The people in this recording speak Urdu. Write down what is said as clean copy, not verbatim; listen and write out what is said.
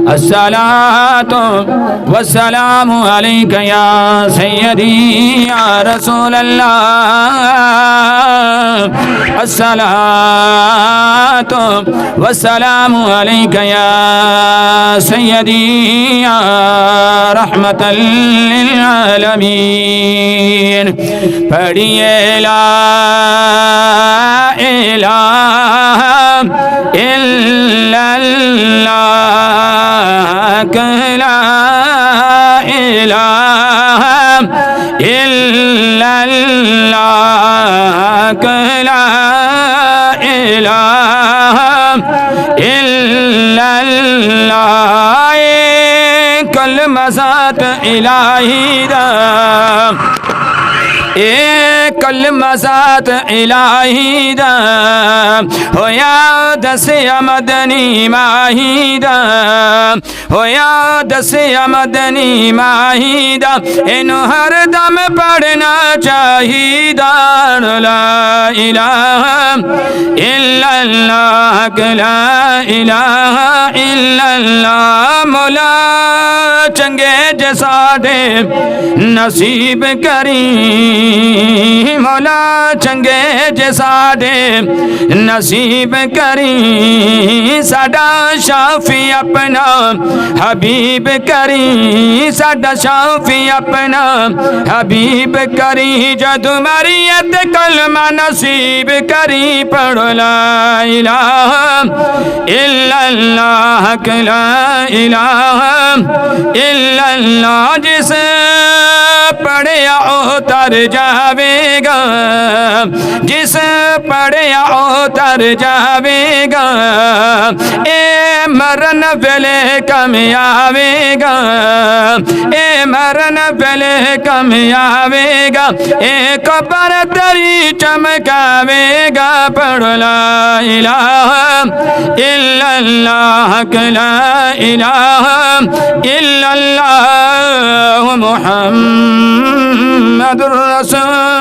الصلاۃ والسلام علیک یا سیدی یا رسول اللہ الصلاۃ والسلام علیک یا سیدی یا رحمت للعالمین پڑھیے لا الہ الا اللہ لا الہ الا اللہ لا الہ الا اللہ کلمہ ذات الہی دا ایک کلمہ ذات الہی دا ہو یاد سے مدنی ماہی دا ہو یاد سے مدنی ماہی دا انہوں ہر دم پڑھنا چاہیے لا الہ الا اللہ لا الہ الا اللہ مولا چنگے جساڑے نصیب کریں مولا چنگے جساڑے نصیب کریں ساڈا شافی اپنا حبیب کریں ساڈا شافی اپنا حبیب کریں جدو مریت کلمہ نصیب کریں پڑھو لا الہ الا اللہ لا الہ الا اللہ جس پڑھیا اتر جاوے گا جس پڑھیا اتر جاوے گا اے مرن ویلے کم آوے گا اے مرن ویلے کم آوے گا اے قبر تری چمکاوے گا پڑھ لا الہ الا اللہ لا الہ الا اللہ محمد رسول